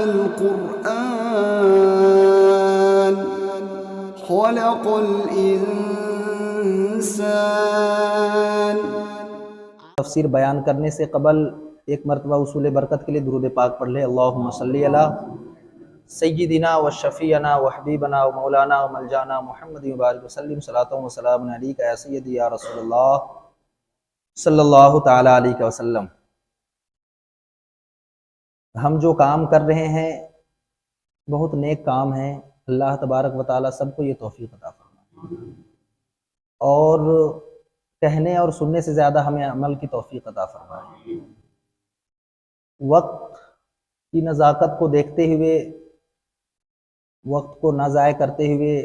القرآن خلق الإنسان۔ تفسیر بیان کرنے سے قبل ایک مرتبہ اصول برکت کے لیے درود پاک پڑھ لے۔ اللہم صلی علی سیدنا و شفیعنا و حبیبنا و مولانا و ملجانا محمد مبارک وسلم، صلاۃ و سلام علیک یا سیدی یا رسول اللہ صلی اللہ تعالی علیہ وسلم۔ ہم جو کام کر رہے ہیں بہت نیک کام ہیں، اللہ تبارک و تعالی سب کو یہ توفیق عطا فرمائے، اور کہنے اور سننے سے زیادہ ہمیں عمل کی توفیق عطا فرمائے۔ وقت کی نزاکت کو دیکھتے ہوئے، وقت کو نہ ضائع کرتے ہوئے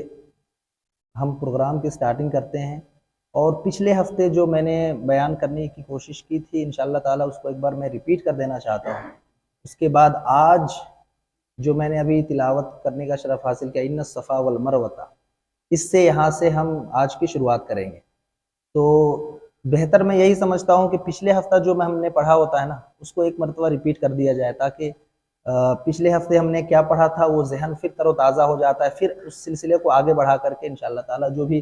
ہم پروگرام کی سٹارٹنگ کرتے ہیں، اور پچھلے ہفتے جو میں نے بیان کرنے کی کوشش کی تھی انشاءاللہ تعالیٰ اس کو ایک بار میں ریپیٹ کر دینا چاہتا ہوں۔ اس کے بعد آج جو میں نے ابھی تلاوت کرنے کا شرف حاصل کیا، ان الصفا والمروۃ، اس سے یہاں سے ہم آج کی شروعات کریں گے۔ تو بہتر میں یہی سمجھتا ہوں کہ پچھلے ہفتہ جو ہم نے پڑھا ہوتا ہے نا، اس کو ایک مرتبہ ریپیٹ کر دیا جائے، تاکہ پچھلے ہفتے ہم نے کیا پڑھا تھا وہ ذہن پھر تر و تازہ ہو جاتا ہے۔ پھر اس سلسلے کو آگے بڑھا کر کے انشاءاللہ تعالیٰ جو بھی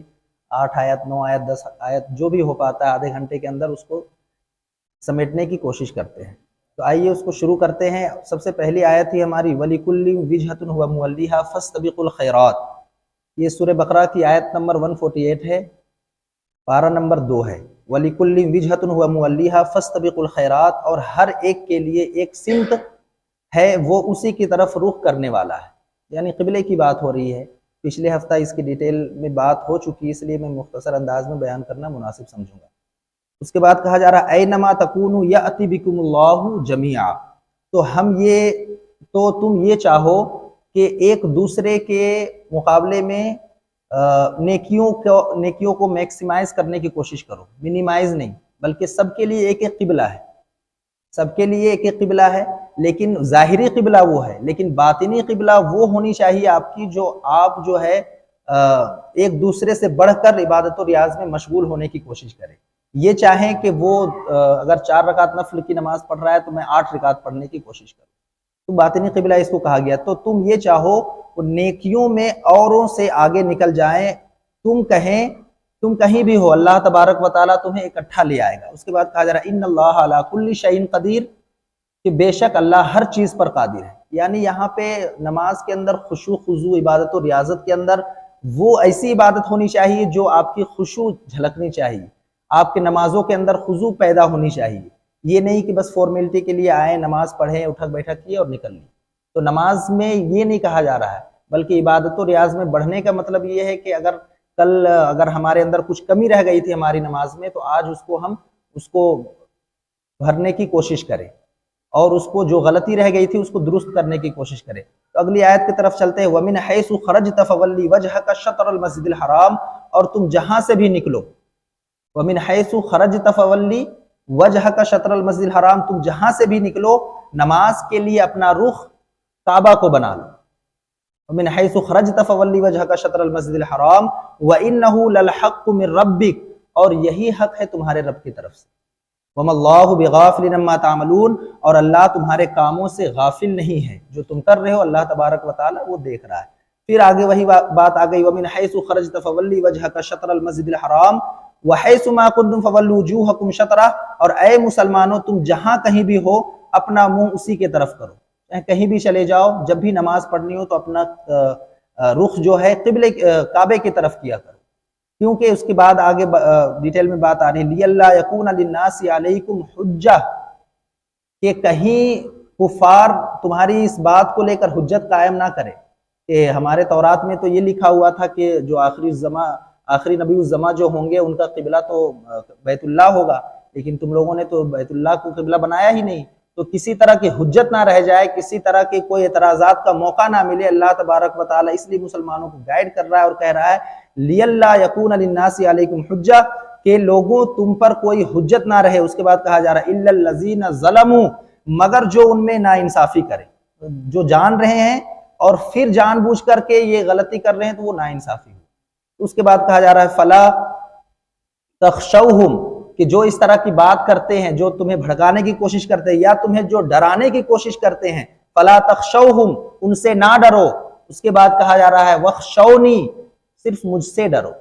8 آیت 9 آیت 10 آیت جو بھی ہو پاتا ہے آدھے گھنٹے کے اندر اس کو سمیٹنے کی کوشش کرتے ہیں۔ تو آئیے اس کو شروع کرتے ہیں۔ سب سے پہلی آیت ہی ہماری وَلِكُلٍّ وِجْهَةٌ هُوَ مُوَلِّيهَا فَاسْتَبِقُوا الْخَيْرَاتِ، یہ سورہ بقرہ کی آیت نمبر 148 ہے، پارہ نمبر 2 ہے۔ وَلِكُلٍّ وِجْهَةٌ هُوَ مُوَلِّيهَا فَاسْتَبِقُوا الْخَيْرَاتِ، اور ہر ایک کے لیے ایک سمت ہے، وہ اسی کی طرف رخ کرنے والا ہے، یعنی قبلے کی بات ہو رہی ہے۔ پچھلے ہفتہ اس کی ڈیٹیل میں بات ہو چکی، اس لیے میں مختصر انداز میں بیان کرنا مناسب سمجھوں گا۔ اس کے بعد کہا جا رہا ہے اینما تکونوا یأتی بکم اللہ جمیعا، تو تم یہ چاہو کہ ایک دوسرے کے مقابلے میں نیکیوں کو میکسیمائز کرنے کی کوشش کرو، منیمائز نہیں، بلکہ سب کے لیے ایک ایک قبلہ ہے، سب کے لیے ایک ایک قبلہ ہے، لیکن ظاہری قبلہ وہ ہے، لیکن باطنی قبلہ وہ ہونی چاہیے آپ کی جو آپ جو ہے ایک دوسرے سے بڑھ کر عبادت و ریاض میں مشغول ہونے کی کوشش کریں۔ یہ چاہیں کہ وہ اگر 4 رکعت نفل کی نماز پڑھ رہا ہے تو میں 8 رکعت پڑھنے کی کوشش کروں، تو باطنی قبلہ اس کو کہا گیا۔ تو تم یہ چاہو کہ نیکیوں میں اوروں سے آگے نکل جائیں، تم کہیں بھی ہو اللہ تبارک و تعالیٰ تمہیں اکٹھا لے آئے گا۔ اس کے بعد کہا جا رہا ہے ان اللہ علی کل شیء قدیر، کہ بے شک اللہ ہر چیز پر قادر ہے۔ یعنی یہاں پہ نماز کے اندر خشوع خضوع، عبادت و ریاضت کے اندر وہ ایسی عبادت ہونی چاہیے جو آپ کی خشوع جھلکنی چاہیے، آپ کے نمازوں کے اندر خضوع پیدا ہونی چاہیے، یہ نہیں کہ بس فارمیلٹی کے لیے آئے، نماز پڑھیں، اٹھک بیٹھک کیے اور نکل لی۔ تو نماز میں یہ نہیں کہا جا رہا ہے، بلکہ عبادت و ریاض میں بڑھنے کا مطلب یہ ہے کہ اگر ہمارے اندر کچھ کمی رہ گئی تھی ہماری نماز میں، تو آج ہم اس کو بھرنے کی کوشش کریں، اور اس کو جو غلطی رہ گئی تھی اس کو درست کرنے کی کوشش کریں۔ تو اگلی آیت کی طرف چلتے ہیں وَمِنْ حَيْثُ خَرَجْتَ فَوَلِّ وَجْهَكَ شَطْرَ الْمَسْجِدِ الْحَرَامِ، اور تم جہاں سے بھی نکلو، وَمِنْ حَيْثُ خَرَجْتَ فَوَلِّ وَجْهَكَ شَطْرَ الْمَسْجِدِ الْحَرَامِ، تم جہاں سے بھی نکلو نماز کے لیے اپنا رخ کعبہ کو بنا لو۔ وَمِنْ حَيْثُ خَرَجْتَ فَوَلِّ وَجْهَكَ شَطْرَ الْمَسْجِدِ الْحَرَامِ وَإِنَّهُ لَلْحَقُّ مِنْ رَبِّكَ، اور یہی حق ہے تمہارے رب کی طرف سے۔ وَمَا اللَّهُ بِغَافِلٍ عَمَّا تَعْمَلُونَ، اور اللہ تمہارے کاموں سے غافل نہیں ہے، جو تم کر رہے ہو اللہ تبارک و تعالی وہ دیکھ رہا ہے۔ پھر آگے وہی بات آ گئی وَمِنْ حَيْثُ خَرَجْتَ فَوَلِّ وَجْهَكَ شَطْرَ الْمَسْجِدِ الْحَرَامِ وَحَيْثُ مَا كُنتُمْ فَوَلُّوا وُجُوهَكُمْ شَطْرَهُ، اور اے مسلمانوں تم جہاں کہیں بھی ہو اپنا منہ اسی کے طرف کرو، کہیں بھی چلے جاؤ، جب بھی نماز پڑھنی ہو تو اپنا رخ جو ہے کعبے کی طرف کیا کرو، کیونکہ اس کے بعد آگے ڈیٹیل میں بات آ رہی ہے لِأَلَّا يَكُونَ لِلنَّاسِ عَلَيْكُمْ حُجَّةٌ، کہ کہیں کفار تمہاری اس بات کو لے کر حجت قائم نہ کرے کہ ہمارے تورات میں تو یہ لکھا ہوا تھا کہ جو آخری نبی الزماں جو ہوں گے ان کا قبلہ تو بیت اللہ ہوگا، لیکن تم لوگوں نے تو بیت اللہ کو قبلہ بنایا ہی نہیں۔ تو کسی طرح کی حجت نہ رہ جائے، کسی طرح کے کوئی اعتراضات کا موقع نہ ملے، اللہ تبارک و تعالی اس لیے مسلمانوں کو گائیڈ کر رہا ہے اور کہہ رہا ہے لِأَلَّا يَكُونَ لِلنَّاسِ عَلَيْكُمْ حُجَّةٌ، کہ لوگوں تم پر کوئی حجت نہ رہے۔ اس کے بعد کہا جا رہا ہے إِلَّا الَّذِينَ ظَلَمُوا، مگر جو ان میں ناانصافی کرے، جو جان رہے ہیں اور پھر جان بوجھ کر کے یہ غلطی کر رہے ہیں تو وہ ناانصافی ہو۔ اس کے بعد کہا جا رہا ہے فَلَا تَخْشَوْهُمْ، کہ جو اس طرح کی بات کرتے ہیں، جو تمہیں بھڑکانے کی کوشش کرتے ہیں یا تمہیں جو ڈرانے کی کوشش کرتے ہیں، فلا تخشوہم، ان سے نہ ڈرو۔ اس کے بعد کہا جا رہا ہے وخشونی، صرف مجھ سے ڈرو۔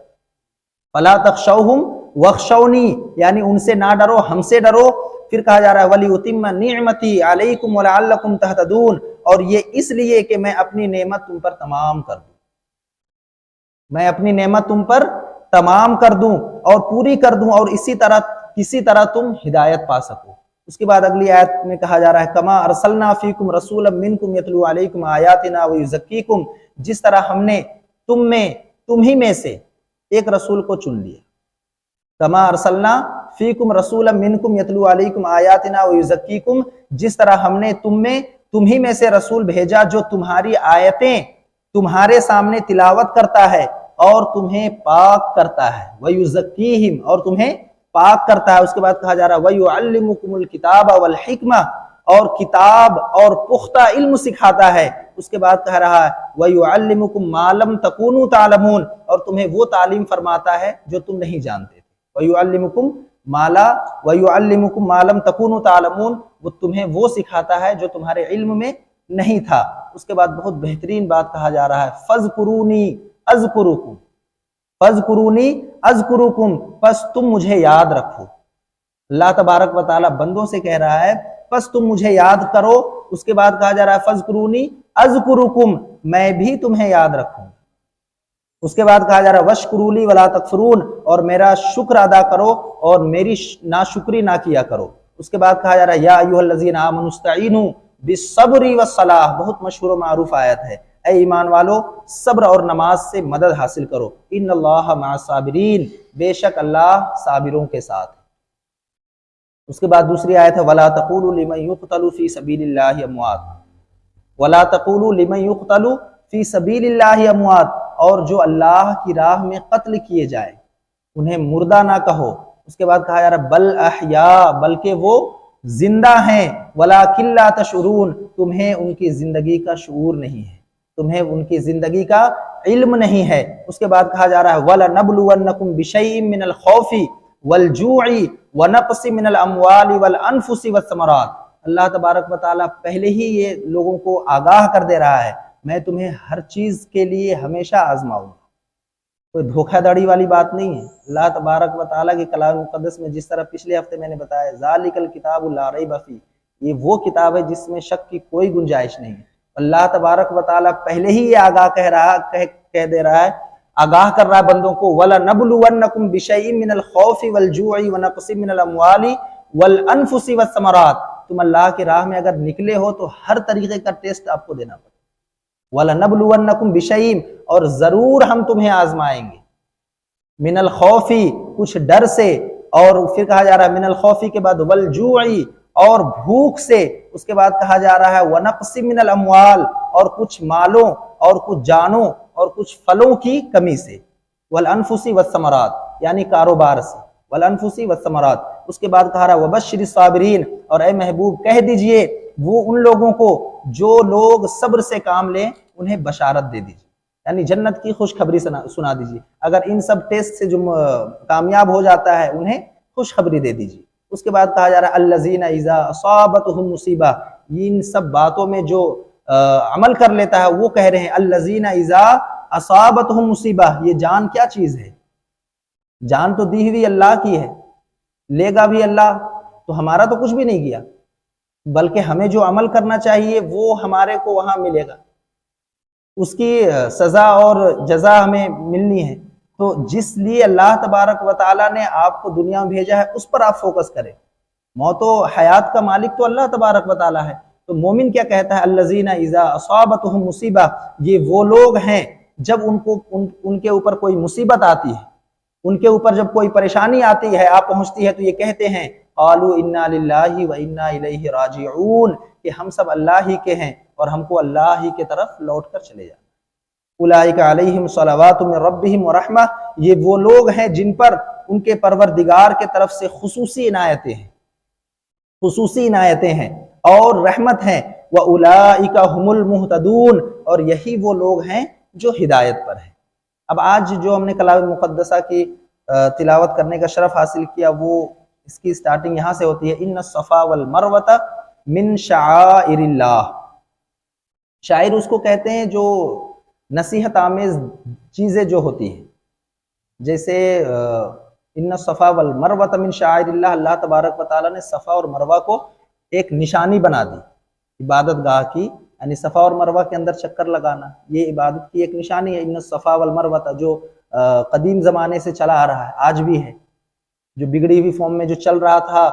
فلا تخشوہم وخشونی یعنی ان سے نہ ڈرو، ہم سے ڈرو۔ پھر کہا جا رہا ہے وَلِيُتِمَّ نِعْمَتِي عَلَيْكُمْ وَلَعَلَّكُمْ تَهْتَدُونَ، اور یہ اس لیے کہ میں اپنی نعمت تم پر تمام کر دوں، میں اپنی نعمت تم پر تمام کر دوں اور پوری کر دوں، اور کسی طرح تم ہدایت پا سکو۔ اس کے بعد اگلی آیت میں کہا جا رہا ہے کما ارسلنا فیکم رسولا منکم یتلو علیکم آیاتنا ویزکیکم، جس طرح ہم نے تم ہی میں سے ایک رسول کو چن لیا۔ کما ارسلنا فیکم رسولا منکم یتلو علیکم آیاتنا ویزکیکم، جس طرح ہم نے تم ہی میں سے رسول بھیجا جو تمہاری آیتیں تمہارے سامنے تلاوت کرتا ہے اور تمہیں پاک کرتا ہے، ویزکیہم، اور تمہیں پاک کرتا ہے۔ اس کے بعد کہا جا رہا ہے وَيُعَلِّمُكُمُ الْكِتَابَ وَالْحِكْمَةَ، اور کتاب اور پختہ علم سکھاتا ہے۔ اس کے بعد کہہ رہا ہے وَيُعَلِّمُكُم مَّا لَمْ تَكُونُوا تَعْلَمُونَ، اور تمہیں وہ تعلیم فرماتا ہے جو تم نہیں جانتے تھے۔ وَيُعَلِّمُكُم مَّا لَمْ تَكُونُوا تَعْلَمُونَ، وہ تمہیں وہ سکھاتا ہے جو تمہارے علم میں نہیں تھا۔ اس کے بعد بہت بہترین بات کہا جا رہا ہے فَاذْكُرُونِي أَذْكُرُكُمْ، فَاذْكُرُونِي أَذْكُرُكُمْ، پس تم مجھے یاد رکھو۔ اللہ تبارک و تعالیٰ بندوں سے کہہ رہا ہے پس تم مجھے یاد کرو۔ اس کے بعد کہا جا رہا ہے فَاذْكُرُونِي أَذْكُرُكُمْ، میں بھی تمہیں یاد رکھوں۔ اس کے بعد کہا جا رہا ہے وَاشْكُرُوا لِي وَلَا تَكْفُرُونَ، اور میرا شکر ادا کرو اور میری ناشکری نہ کیا کرو۔ اس کے بعد کہا جا رہا ہے یا ایھا الذین آمنوا استعینوا بالصبر والصلاۃ، بہت مشہور و معروف آیت ہے، اے ایمان والو صبر اور نماز سے مدد حاصل کرو۔ ان اللہ مع الصابرین، بے شک اللہ صابروں کے ساتھ۔ اس کے بعد دوسری آیت ہے وَلَا تَقُولُوا لِمَن يُقْتَلُ فِي سَبِيلِ اللَّهِ أَمْوَاتٌ، وَلَا تَقُولُوا لِمَن يُقْتَلُ فِي سَبِيلِ اللَّهِ أَمْوَاتٌ، اور جو اللہ کی راہ میں قتل کیے جائے انہیں مردہ نہ کہو۔ اس کے بعد کہا جا رہا ہے بل احیاء، بلکہ وہ زندہ ہیں، وَلَٰكِن لَّا تَشْعُرُونَ، تمہیں ان کی زندگی کا شعور نہیں ہے، تمہیں ان کی زندگی کا علم نہیں ہے۔ اس کے بعد کہا جا رہا ہے وَلَنَبْلُوَنَّكُمْ بِشَيْءٍ مِّنَ الْخَوْفِ وَالْجُوعِ وَنَقْصٍ مِّنَ الْأَمْوَالِ وَالْأَنفُسِ وَالثَّمَرَاتِ، اللہ تبارک و تعالیٰ پہلے ہی یہ لوگوں کو آگاہ کر دے رہا ہے میں تمہیں ہر چیز کے لیے ہمیشہ آزماؤں گا۔ کوئی دھوکہ دڑی والی بات نہیں ہے۔ اللہ تبارک و تعالیٰ کے کلام مقدس میں جس طرح پچھلے ہفتے میں نے بتایا ذالک الکتاب لا ریب فیہ، یہ وہ کتاب ہے جس میں شک کی کوئی گنجائش نہیں ہے۔ اللہ تبارک و تعالیٰ پہلے ہی یہ آگاہ کہہ دے رہا ہے، آگاہ کر رہا ہے بندوں کو وَلَنَبْلُوَنَّكُمْ بِشَيْءٍ مِّنَ الْخَوْفِ وَالْجُوعِ وَنَقْصٍ مِّنَ الْأَمْوَالِ وَالْأَنفُسِ وَالثَّمَرَاتِ، تم اللہ کی راہ میں اگر نکلے ہو تو ہر طریقے کا ٹیسٹ آپ کو دینا پڑے۔ وَلَنَبْلُوَنَّكُمْ بِشَيْءٍ، اور ضرور ہم تمہیں آزمائیں گے، من الخوف، کچھ ڈر سے، اور پھر کہا جا رہا ہے من الخوف کے بعد والجوع، اور بھوک سے۔ اس کے بعد کہا جا رہا ہے وَنَقْصٍ مِّنَ الْأَمْوَالِ، اور کچھ مالوں اور کچھ جانوں اور کچھ پھلوں کی کمی سے، وَالْأَنفُسِ وَالثَّمَرَاتِ یعنی کاروبار سے، وَالْأَنفُسِ وَالثَّمَرَاتِ۔ اس کے بعد کہا رہا ہے وَبَشِّرِ الصَّابِرِينَ، اور اے محبوب کہہ دیجئے وہ ان لوگوں کو جو لوگ صبر سے کام لیں انہیں بشارت دے دیجئے، یعنی جنت کی خوشخبری سنا دیجئے۔ اگر ان سب ٹیسٹ سے جو کامیاب ہو جاتا ہے انہیں خوشخبری دے دیجئے۔ اس کے بعد کہا جا رہا ہے الذین اذا اصابتهم مصیبہ، ان سب باتوں میں جو عمل کر لیتا ہے وہ کہہ رہے ہیں الذین اذا اصابتهم مصیبہ، یہ جان کیا چیز ہے؟ جان تو دی ہوئی اللہ کی ہے، لے گا بھی اللہ، تو ہمارا تو کچھ بھی نہیں کیا، بلکہ ہمیں جو عمل کرنا چاہیے وہ ہمارے کو وہاں ملے گا، اس کی سزا اور جزا ہمیں ملنی ہے۔ تو جس لیے اللہ تبارک و تعالیٰ نے آپ کو دنیا میں بھیجا ہے اس پر آپ فوکس کریں۔ موت و حیات کا مالک تو اللہ تبارک و تعالیٰ ہے۔ تو مومن کیا کہتا ہے الذین اذا اصابتهم مصیبہ، یہ وہ لوگ ہیں جب ان کے اوپر کوئی مصیبت آتی ہے، ان کے اوپر جب کوئی پریشانی آتی ہے، آپ پہنچتی ہے، تو یہ کہتے ہیں قالوا انا للہ و انا الیہ راجعون، کہ ہم سب اللہ ہی کے ہیں اور ہم کو اللہ ہی کے طرف لوٹ کر چلے جانا۔ اولئک علیہم صلوات من ربہم ورحمہ، یہ وہ لوگ ہیں جن پر ان کے پروردگار کے طرف سے خصوصی عنایتیں ہیں اور رحمت ہیں۔ واولئک هم المہتدون، اور یہی وہ لوگ ہیں جو ہدایت پر ہیں۔ اب آج جو ہم نے کلام مقدسہ کی تلاوت کرنے کا شرف حاصل کیا، وہ اس کی سٹارٹنگ یہاں سے ہوتی ہے ان الصفا والمروۃ من شعائر اللہ، شاعر اس کو کہتے ہیں جو نصیحت آمیز چیزیں جو ہوتی ہیں، جیسے ان الصفا والمروہ من شعائر اللہ، اللہ تبارک و تعالیٰ نے صفا اور مروہ کو ایک نشانی بنا دی عبادت گاہ کی، یعنی صفا اور مروہ کے اندر چکر لگانا یہ عبادت کی ایک نشانی ہے۔ ان الصفا والمروہ جو قدیم زمانے سے چلا آ رہا ہے، آج بھی ہے، جو بگڑی ہوئی فارم میں جو چل رہا تھا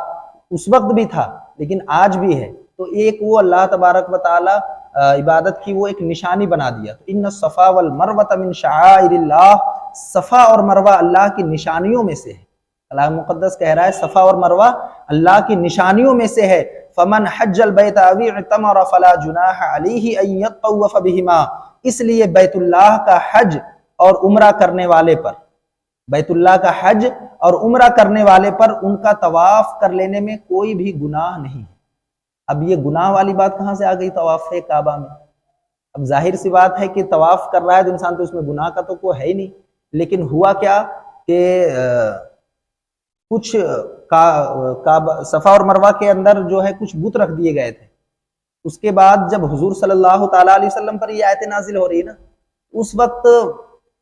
اس وقت بھی تھا لیکن آج بھی ہے، تو ایک وہ اللہ تبارک و تعالی عبادت کی وہ ایک نشانی بنا دیا۔ تو ان الصفا والمروہ من شعائر اللہ، صفا اور مروہ اللہ کی نشانیوں میں سے ہے۔ کلام مقدس کہہ رہا ہے صفا اور مروہ اللہ کی نشانیوں میں سے ہے۔ فمن حج البیت او اعتمر فلا جناح علیہ ان یطوف بہما، اس لیے بیت اللہ کا حج اور عمرہ کرنے والے پر، بیت اللہ کا حج اور عمرہ کرنے والے پر ان کا طواف کر لینے میں کوئی بھی گناہ نہیں۔ اب یہ گناہ والی بات کہاں سے آ گئی طواف کعبہ میں؟ اب ظاہر سی بات ہے کہ طواف کر رہا ہے تو انسان تو اس میں گناہ کا تو کوئی ہے ہی نہیں، لیکن ہوا کیا کہ کچھ صفا اور مروہ کے اندر جو ہے کچھ بت رکھ دیے گئے تھے۔ اس کے بعد جب حضور صلی اللہ تعالیٰ علیہ وسلم پر یہ آیتیں نازل ہو رہی ہے نا، اس وقت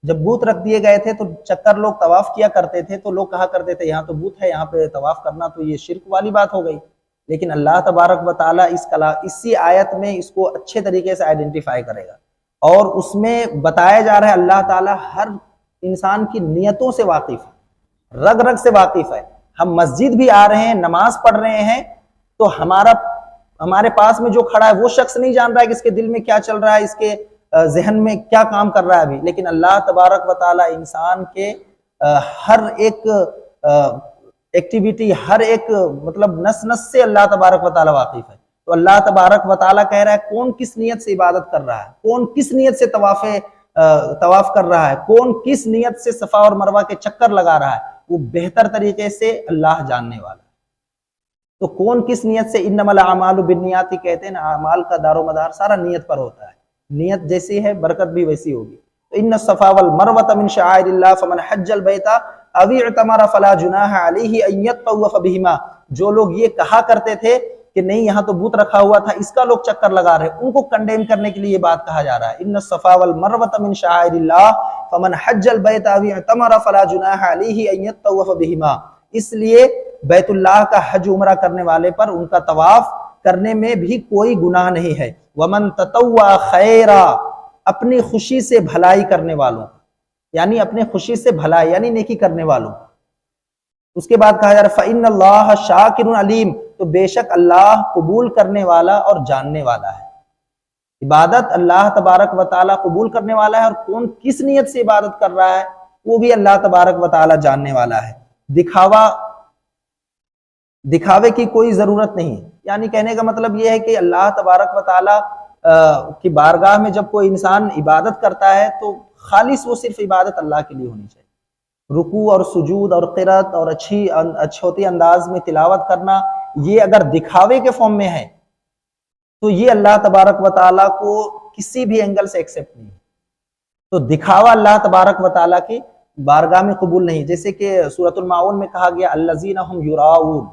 جب بت رکھ دیے گئے تھے تو چکر لوگ طواف کیا کرتے تھے، تو لوگ کہا کرتے تھے یہاں تو بت ہے، یہاں پہ طواف کرنا تو یہ شرک والی بات ہو گئی۔ لیکن اللہ تبارک و تعالیٰ اسی آیت میں اس کو اچھے طریقے سے آئیڈینٹیفائی کرے گا، اور اس میں بتایا جا رہا ہے اللہ تعالیٰ ہر انسان کی نیتوں سے واقف ہے، رگ رگ سے واقف ہے۔ ہم مسجد بھی آ رہے ہیں، نماز پڑھ رہے ہیں، تو ہمارے پاس میں جو کھڑا ہے وہ شخص نہیں جان رہا ہے کہ اس کے دل میں کیا چل رہا ہے، اس کے ذہن میں کیا کام کر رہا ہے ابھی، لیکن اللہ تبارک و تعالیٰ انسان کے ہر ایک ایکٹیویٹی، ہر ایک مطلب نس نس سے اللہ تبارک و تعالیٰ واقف ہے۔ تو اللہ تبارک و تعالیٰ کہہ رہا ہے کون کس نیت سے عبادت کر رہا ہے، کون کس نیت سے طواف کر رہا ہے، کون کس نیت سے صفا اور مروہ کے چکر لگا رہا ہے، وہ بہتر طریقے سے اللہ جاننے والا ہے۔ تو کون کس نیت سے، انما الاعمال بالنیات کہتے ہیں نا، اعمال کا دار و مدار سارا نیت پر ہوتا ہے، نیت جیسی ہے برکت بھی ویسی ہوگی۔ تو ان الصفا والمروہ من شعائر اللہ فمن حج البیت او اعتمر فلا جناح علیہ ان یطوف بہما، جو لوگ یہ کہا کرتے تھے کہ نہیں یہاں تو بت رکھا ہوا تھا اس کا لوگ چکر لگا رہے، ان کو کنڈیم کرنے کے لیے یہ بات کہا جا رہا ہے۔ ان الصفا والمروہ من شعائر اللہ فمن حج البیت او اعتمر فلا جناح علیہ ان یطوف بہما، اس لیے بیت اللہ کا حج عمرہ کرنے والے پر ان کا طواف کرنے میں بھی کوئی گناہ نہیں ہے۔ ومن تطوع خیرا، اپنی خوشی سے بھلائی کرنے والوں، یعنی اپنے خوشی سے بھلائی یعنی نیکی کرنے والوں۔ اس کے بعد کہا جا رہا ہے فإن اللہ شاکر علیم، تو بے شک اللہ قبول کرنے والا اور جاننے والا ہے۔ عبادت اللہ تبارک و تعالیٰ قبول کرنے والا ہے، اور کون کس نیت سے عبادت کر رہا ہے وہ بھی اللہ تبارک و تعالیٰ جاننے والا ہے۔ دکھاوے کی کوئی ضرورت نہیں، یعنی کہنے کا مطلب یہ ہے کہ اللہ تبارک و تعالیٰ کی بارگاہ میں جب کوئی انسان عبادت کرتا ہے تو خالص وہ صرف عبادت اللہ کے لیے ہونی چاہیے۔ رکوع اور سجود اور قرات اور اچھوتی انداز میں تلاوت کرنا، یہ اگر دکھاوے کے فارم میں ہے تو یہ اللہ تبارک و تعالیٰ کو کسی بھی اینگل سے ایکسیپٹ نہیں ہے۔ تو دکھاوا اللہ تبارک و تعالیٰ کی بارگاہ میں قبول نہیں، جیسے کہ سورۃ الماعون میں کہا گیا الذین ہم یراؤون،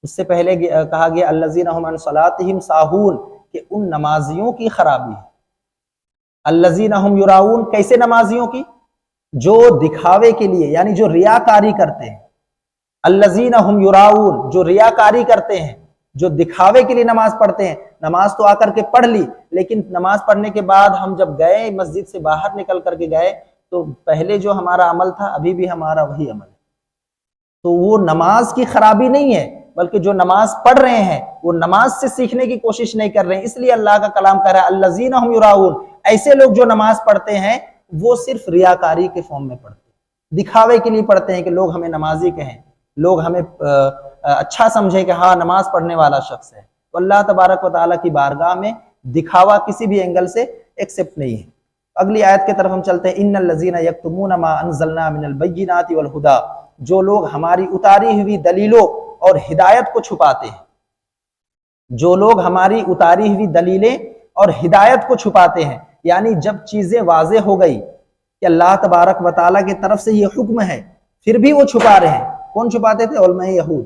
اس سے پہلے کہا گیا الذین ہم عن صلاتہم ساہون، کہ ان نمازیوں کی خرابی ہے۔ الذین ہم یراؤون، کیسے نمازیوں کی؟ جو دکھاوے کے لیے یعنی جو ریاکاری کرتے ہیں۔ الذین ہم یراؤون، جو ریاکاری کرتے ہیں، جو دکھاوے کے لیے نماز پڑھتے ہیں۔ نماز تو آ کر کے پڑھ لی، لیکن نماز پڑھنے کے بعد ہم جب گئے مسجد سے باہر نکل کر کے گئے تو پہلے جو ہمارا عمل تھا ابھی بھی ہمارا وہی عمل ہے۔ تو وہ نماز کی خرابی نہیں ہے، بلکہ جو نماز پڑھ رہے ہیں وہ نماز سے سیکھنے کی کوشش نہیں کر رہے ہیں۔ اس لیے اللہ کا کلام کہہ رہا ہے الذین ہم یراؤون، ایسے لوگ جو نماز پڑھتے ہیں وہ صرف ریاکاری کے فارم میں پڑھتے ہیں، دکھاوے کے لیے پڑھتے ہیں کہ لوگ ہمیں نمازی کہیں، لوگ ہمیں اچھا سمجھے کہ ہاں نماز پڑھنے والا شخص ہے۔ تو اللہ تبارک و تعالیٰ کی بارگاہ میں دکھاوا کسی بھی اینگل سے ایکسیپٹ نہیں ہے۔ اگلی آیت کی طرف ہم چلتے ہیں، ان الذین یکتمون ما انزلنا من البینات والہدی، جو لوگ ہماری اتاری ہوئی دلیلوں اور ہدایت کو چھپاتے ہیں، جو لوگ ہماری اتاری ہوئی دلیلیں اور ہدایت کو چھپاتے ہیں، یعنی جب چیزیں واضح ہو گئی کہ اللہ تبارک و تعالیٰ کی طرف سے یہ حکم ہے پھر بھی وہ چھپا رہے ہیں۔ کون چھپاتے تھے؟ علماء یہود،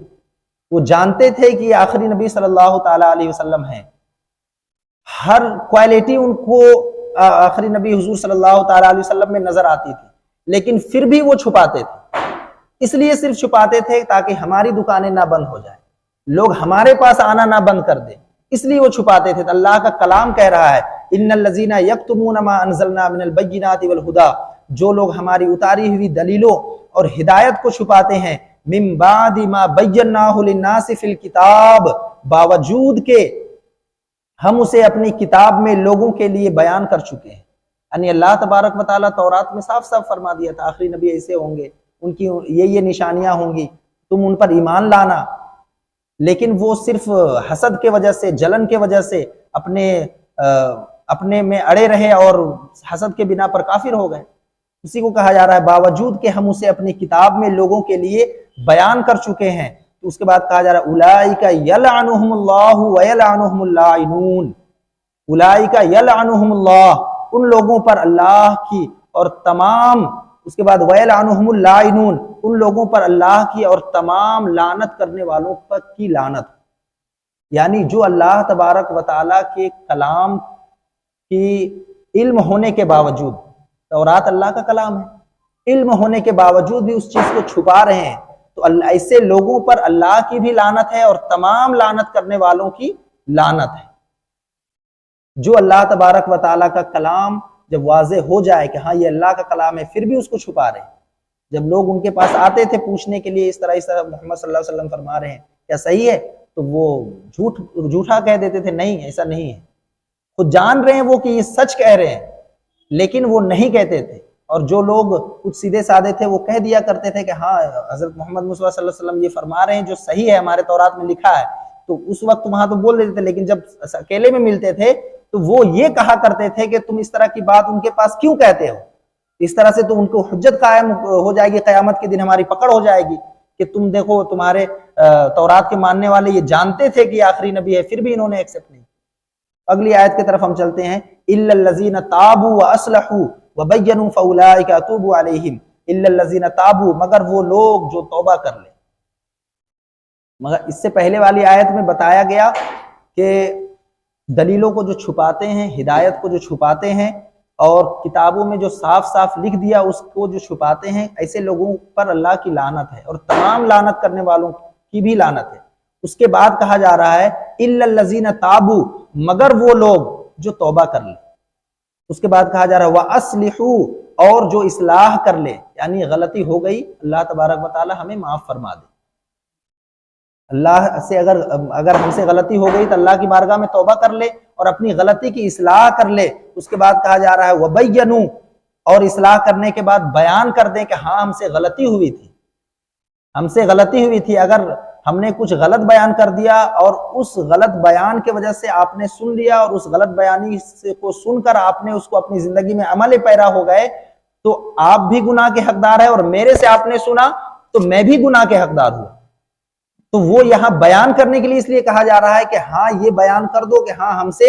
وہ جانتے تھے کہ یہ آخری نبی صلی اللہ تعالیٰ علیہ وسلم ہیں، ہر کوالٹی ان کو آخری نبی حضور صلی اللہ تعالیٰ علیہ وسلم میں نظر آتی تھی، لیکن پھر بھی وہ چھپاتے تھے۔ اس لیے صرف چھپاتے تھے تاکہ ہماری دکانیں نہ بند ہو جائیں، لوگ ہمارے پاس آنا نہ بند کر دیں، اس لیے وہ چھپاتے تھے۔ تو اللہ کا کلام کہہ رہا ہے ان الذین یکتمون ما انزلنا من البینات والہدی، جو لوگ ہماری اتاری ہوئی دلیلوں اور ہدایت کو چھپاتے ہیں، من بعد ما بیناہ للناس فی الکتاب، باوجود کہ ہم اسے اپنی کتاب میں لوگوں کے لیے بیان کر چکے ہیں۔ یعنی اللہ تبارک و تعالیٰ تورات میں صاف صاف فرما دیا تھا آخری نبی ایسے ہوں گے، ان کی یہ نشانیاں ہوں گی، تم ان پر ایمان لانا، لیکن وہ صرف حسد کے وجہ سے، جلن کے وجہ سے اپنے میں اڑے رہے اور حسد کے بنا پر کافر ہو گئے۔ اسی کو کہا جا رہا ہے باوجود کہ ہم اسے اپنی کتاب میں لوگوں کے لیے بیان کر چکے ہیں۔ تو اس کے بعد کہا جا رہا ہے اولئک یلعنہم اللہ ویلعنہم اللاعنون، اولئک یلعنہم اللہ، ان لوگوں پر اللہ کی اور تمام، اس کے بعد ویلعنہم اللاعنون، ان لوگوں پر اللہ کی اور تمام لعنت کرنے والوں پر کی لعنت۔ یعنی جو اللہ تبارک و تعالیٰ کے کلام کی علم ہونے کے باوجود، تورات اللہ کا کلام ہے، علم ہونے کے باوجود بھی اس چیز کو چھپا رہے ہیں، تو ایسے لوگوں پر اللہ کی بھی لعنت ہے اور تمام لعنت کرنے والوں کی لعنت ہے۔ جو اللہ تبارک و تعالیٰ کا کلام جب واضح ہو جائے کہ ہاں یہ اللہ کا کلام ہے، پھر بھی اس کو چھپا رہے ہیں۔ جب لوگ ان کے پاس آتے تھے پوچھنے کے لیے اس طرح محمد صلی اللہ علیہ وسلم فرما رہے ہیں کیا صحیح ہے، تو وہ جھوٹا کہہ دیتے تھے، نہیں ایسا نہیں ہے، خود جان رہے ہیں وہ کہ یہ سچ کہہ رہے ہیں، لیکن وہ نہیں کہتے تھے۔ اور جو لوگ کچھ سیدھے سادے تھے وہ کہہ دیا کرتے تھے کہ ہاں حضرت محمد مصطفیٰ صلی اللہ علیہ وسلم یہ فرما رہے ہیں جو صحیح ہے، ہمارے تورات میں لکھا ہے، تو اس وقت وہاں تو بول دیتے تھے، لیکن جب اکیلے میں ملتے تھے تو وہ یہ کہا کرتے تھے کہ تم اس طرح کی بات ان کے پاس کیوں کہتے ہو، اس طرح سے تو ان کو حجت قائم ہو جائے گی، قیامت کے دن ہماری پکڑ ہو جائے گی کہ تم دیکھو تمہارے تورات کے ماننے والے یہ جانتے تھے کہ یہ آخری نبی ہے، پھر بھی انہوں نے ایکسپٹ نہیں۔ اگلی آیت کی طرف ہم چلتے ہیں، الا الذین تابوا واصلحوا وبینوا فاولئک اتوب علیہم، الا الذین تابوا، مگر وہ لوگ جو توبہ کر لیں۔ مگر اس سے پہلے والی آیت میں بتایا گیا کہ دلیلوں کو جو چھپاتے ہیں، ہدایت کو جو چھپاتے ہیں، اور کتابوں میں جو صاف صاف لکھ دیا اس کو جو چھپاتے ہیں، ایسے لوگوں پر اللہ کی لعنت ہے اور تمام لعنت کرنے والوں کی بھی لعنت ہے۔ اس کے بعد کہا جا رہا ہے الا الذین تابوا، مگر وہ لوگ جو توبہ کر لیں۔ اس کے بعد کہا جا رہا ہے واصلحوا، اور جو اصلاح کر لے، یعنی غلطی ہو گئی اللہ تبارک و تعالی ہمیں معاف فرما دے۔ اللہ سے اگر ہم سے غلطی ہو گئی تو اللہ کی بارگاہ میں توبہ کر لے اور اپنی غلطی کی اصلاح کر لے۔ اس کے بعد کہا جا رہا ہے وبینوا، اور اصلاح کرنے کے بعد بیان کر دیں کہ ہاں ہم سے غلطی ہوئی تھی، ہم سے غلطی ہوئی تھی، اگر ہم نے کچھ غلط بیان کر دیا اور اس غلط بیان کی وجہ سے آپ نے سن لیا اور اس غلط بیانی کو سن کر آپ نے اس کو اپنی زندگی میں عمل پیرا ہو گئے، تو آپ بھی گناہ کے حقدار ہیں، اور میرے سے آپ نے سنا تو میں بھی گناہ کے حقدار ہوں۔ تو وہ یہاں بیان کرنے کے لیے اس لیے کہا جا رہا ہے کہ ہاں یہ بیان کر دو کہ ہاں ہم سے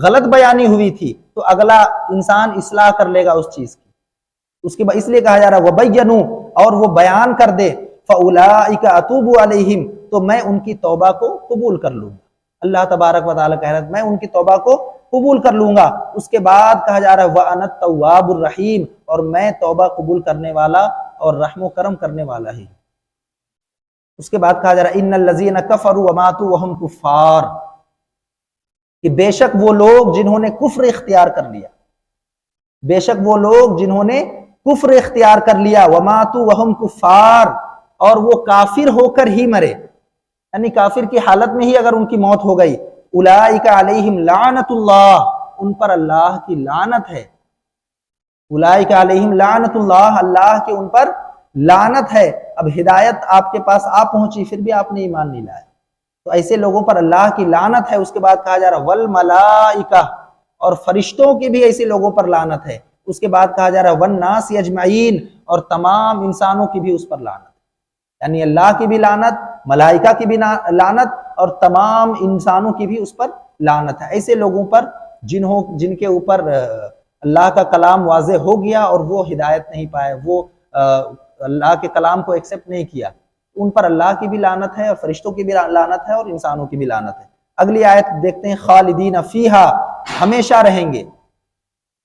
غلط بیانی ہوئی تھی، تو اگلا انسان اصلاح کر لے گا اس چیز کی۔ اس کے بعد اس لیے کہا جا رہا ہے وبینوا، اور وہ بیان کر دے، فاولئک اتوب علیہم، تو میں ان کی توبہ کو قبول کر لوں گا۔ اللہ تبارک و تعالیٰ کہہ رہا ہے میں ان کی توبہ کو قبول کر لوں گا۔ اس کے بعد کہا جا رہا ہے وَأَنَا التَّوَّابُ الرَّحِيمُ، اور میں توبہ قبول کرنے والا اور رحم و کرم کرنے والا ہی۔ اس کے بعد کہا جا رہا ہے ان الذین کفروا وماتوا وهم کفار، کہ بے شک وہ لوگ جنہوں نے کفر اختیار کر لیا، بے شک وہ لوگ جنہوں نے کفر اختیار کر لیا، وماتوا وهم کفار، اور وہ کافر ہو کر ہی مرے، یعنی کافر کی حالت میں ہی اگر ان کی موت ہو گئی، اولئک علیہم لعنت اللہ، ان پر اللہ کی لعنت ہے، اولئک علیہم لعنت اللہ، اللہ کے ان پر لعنت ہے۔ اب ہدایت آپ کے پاس آ پہنچی پھر بھی آپ نے ایمان نہیں لایا، تو ایسے لوگوں پر اللہ کی لعنت ہے۔ اس کے بعد کہا جا رہا والملائکہ، اور فرشتوں کی بھی ایسے لوگوں پر لعنت ہے۔ اس کے بعد کہا جا رہا والناس اجمعین، اور تمام انسانوں کی بھی اس پر لعنت، یعنی اللہ کی بھی لعنت، ملائکہ کی بھی لعنت، اور تمام انسانوں کی بھی اس پر لعنت ہے۔ ایسے لوگوں پر جن کے اوپر اللہ کا کلام واضح ہو گیا اور وہ ہدایت نہیں پائے، وہ اللہ کے کلام کو ایکسپٹ نہیں کیا، ان پر اللہ کی بھی لعنت ہے اور فرشتوں کی بھی لعنت ہے اور انسانوں کی بھی لعنت ہے۔ اگلی آیت دیکھتے ہیں خالدین فیہا، ہمیشہ رہیں گے.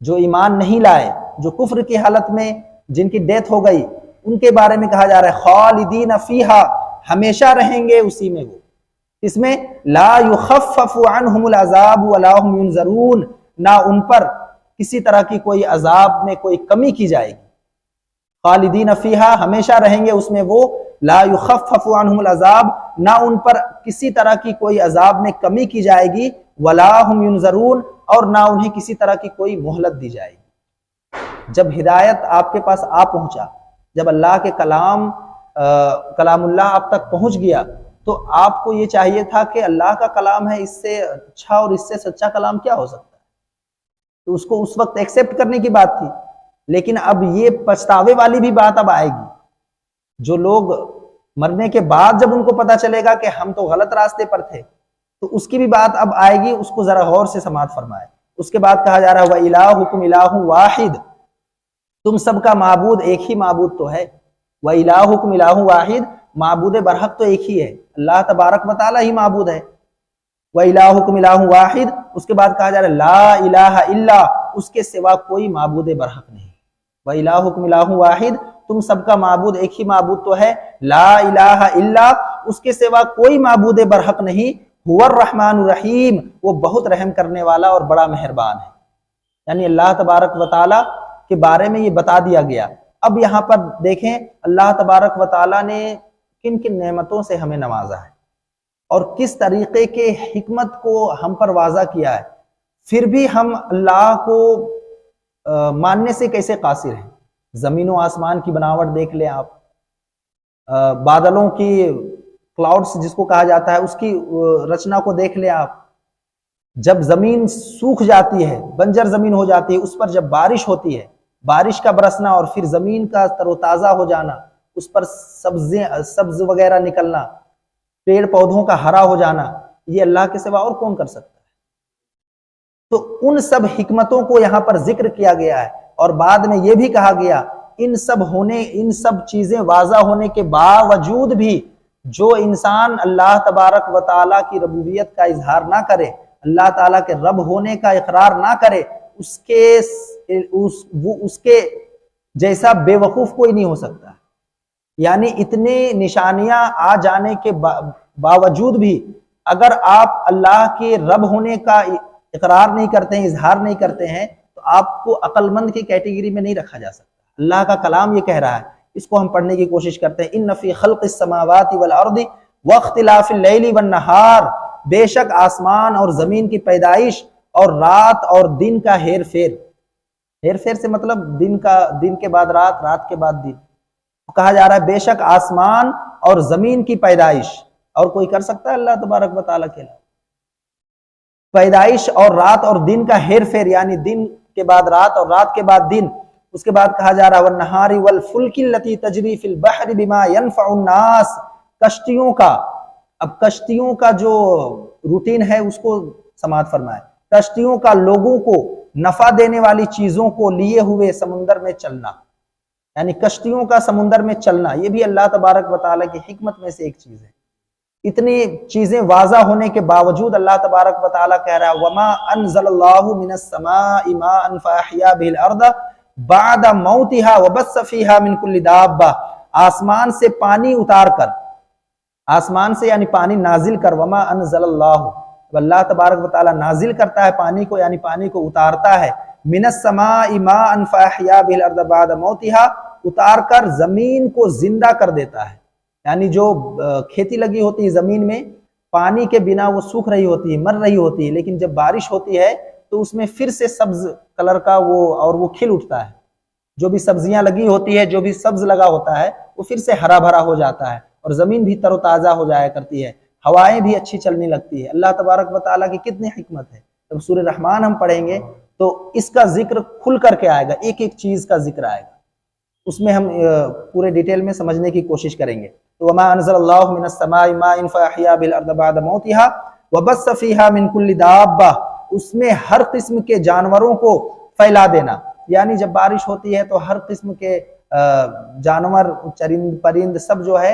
جو ایمان نہیں لائے، جو کفر کی حالت میں جن کی ڈیتھ ہو گئی، ان کے بارے میں کہا جا رہا ہے خالدین فیہا، ہمیشہ رہیں گے اسی میں. وہ اس میں لا یخفف عنہم العذاب ولا هم ینظرون، نہ ان پر کسی طرح کی کوئی عذاب میں کوئی کمی کی جائے گی. خالدین فیہا، ہمیشہ رہیں گے اس میں وہ. لا یخفف عنہم العذاب، نہ ان پر کسی طرح کی کوئی عذاب میں کمی کی جائے گی. ولا هم ینظرون، اور نہ انہیں کسی طرح کی کوئی مہلت دی جائے گی. جب ہدایت آپ کے پاس آ پہنچا، جب اللہ کے کلام اللہ آپ تک پہنچ گیا، تو آپ کو یہ چاہیے تھا کہ اللہ کا کلام ہے، اس سے اچھا اور اس سے سچا کلام کیا ہو سکتا ہے. تو اس کو اس وقت ایکسیپٹ کرنے کی بات تھی. لیکن اب یہ پچھتاوے والی بھی بات اب آئے گی. جو لوگ مرنے کے بعد جب ان کو پتا چلے گا کہ ہم تو غلط راستے پر تھے، تو اس کی بھی بات اب آئے گی. اس کو ذرا غور سے سماعت فرمائے. اس کے بعد کہا جا رہا ہے وَإِلَٰهُكُمْ إِلَٰهٌ وَاحِدٌ، تم سب کا معبود ایک ہی معبود تو ہے. وَإِلَٰهُكُمْ إِلَٰهٌ وَاحِدٌ، معبود برحق تو ایک ہی ہے، اللہ تبارک و تعالی ہی معبود ہے. وَإِلَٰهُكُمْ إِلَٰهٌ وَاحِدٌ، اس کے بعد کہا جا رہا ہے لا الہ الا، اس کے سوا کوئی معبود برحق نہیں. وَإِلَٰهُكُمْ إِلَٰهٌ وَاحِدٌ، تم سب کا معبود ایک ہی معبود تو ہے. لا الہ الا، اس کے سوا کوئی معبود برحق نہیں. هو الرحمن الرحیم، وہ بہت رحم کرنے والا اور بڑا مہربان ہے. یعنی اللہ تبارک و تعالی کے بارے میں یہ بتا دیا گیا. اب یہاں پر دیکھیں اللہ تبارک و تعالی نے کن کن نعمتوں سے ہمیں نوازا ہے اور کس طریقے کے حکمت کو ہم پر واضح کیا ہے. پھر بھی ہم اللہ کو ماننے سے کیسے قاصر ہیں. زمین و آسمان کی بناوٹ دیکھ لیں آپ، بادلوں کی کلاؤڈز جس کو کہا جاتا ہے اس کی رچنا کو دیکھ لیں آپ. جب زمین سوکھ جاتی ہے، بنجر زمین ہو جاتی ہے، اس پر جب بارش ہوتی ہے، بارش کا برسنا اور پھر زمین کا تر و تازہ ہو جانا، اس پر سبز وغیرہ نکلنا، پیڑ پودوں کا ہرا ہو جانا، یہ اللہ کے سوا اور کون کر سکتا ہے. تو ان سب حکمتوں کو یہاں پر ذکر کیا گیا ہے. اور بعد میں یہ بھی کہا گیا ان سب چیزیں واضح ہونے کے باوجود بھی جو انسان اللہ تبارک و تعالیٰ کی ربوبیت کا اظہار نہ کرے، اللہ تعالیٰ کے رب ہونے کا اقرار نہ کرے، اس کے جیسا بے وقوف کوئی نہیں ہو سکتا. یعنی اتنے نشانیاں آ جانے کے باوجود بھی اگر آپ اللہ کے رب ہونے کا اقرار نہیں کرتے ہیں، اظہار نہیں کرتے ہیں، تو آپ کو عقل مند کی کیٹیگری میں نہیں رکھا جا سکتا. اللہ کا کلام یہ کہہ رہا ہے، اس کو ہم پڑھنے کی کوشش کرتے ہیں. ان فی خلق السماوات والارض واختلاف اللیل والنہار، بے شک آسمان اور زمین کی پیدائش اور رات اور دن کا ہیر پھیر سے مطلب دن کے بعد رات، رات کے بعد دن. کہا جا رہا ہے بے شک آسمان اور زمین کی پیدائش، اور کوئی کر سکتا ہے اللہ تبارک و تعالیٰ کے علاوہ؟ پیدائش اور رات اور دن کا ہیر پھیر، یعنی دن کے بعد رات اور رات کے بعد دن. اس کے بعد کہا جا رہا ہے والنہار والفلک التی تجری فی البحر بما ينفع الناس، کشتیوں کا. اب کشتیوں کا جو روٹین ہے اس کو سماعت فرمائے. کشتیوں کا لوگوں کو نفع دینے والی چیزوں کو لیے ہوئے سمندر میں چلنا، یعنی کشتیوں کا سمندر میں چلنا، یہ بھی اللہ تبارک و تعالیٰ کی حکمت میں سے ایک چیز ہے. اتنی چیزیں واضح ہونے کے باوجود اللہ تبارک و تعالیٰ کہہ رہا ہے وما انزل اللہ من السماء ماء فاحیا به الارض بعد موتها وبث فيها من كل دابہ، آسمان سے پانی اتار کر، آسمان سے یعنی پانی نازل کر، وما انزل اللہ، اللہ تبارک و تعالیٰ نازل کرتا ہے پانی کو، یعنی پانی کو اتارتا ہے. من السماء ماء فاحیا به الارض بعد موتها، اتار کر زمین کو زندہ کر دیتا ہے. یعنی جو کھیتی لگی ہوتی ہے زمین میں، پانی کے بنا وہ سوکھ رہی ہوتی ہے، مر رہی ہوتی ہے، لیکن جب بارش ہوتی ہے تو اس میں پھر سے سبز کلر کا وہ کھل اٹھتا ہے. جو بھی سبزیاں لگی ہوتی ہے، جو بھی سبز لگا ہوتا ہے، وہ پھر سے ہرا بھرا ہو جاتا ہے اور زمین بھی تر و تازہ ہو جایا کرتی ہے، ہوائیں بھی اچھی چلنے لگتی ہے. اللہ تبارک و تعالیٰ کی کتنی حکمت ہے. جب سورہ رحمان ہم پڑھیں گے تو اس کا ذکر کھل کر کے آئے گا، ایک ایک چیز کا ذکر آئے گا، اس میں ہم پورے ڈیٹیل میں سمجھنے کی کوشش کریں گے. تو وما انزل اللہ من السماء ماء فاحیا به الارض بعد موتها وبث فيها من كل دابہ، اس میں ہر قسم کے جانوروں کو پھیلا دینا. یعنی جب بارش ہوتی ہے تو ہر قسم کے جانور، چرند پرند سب جو ہے،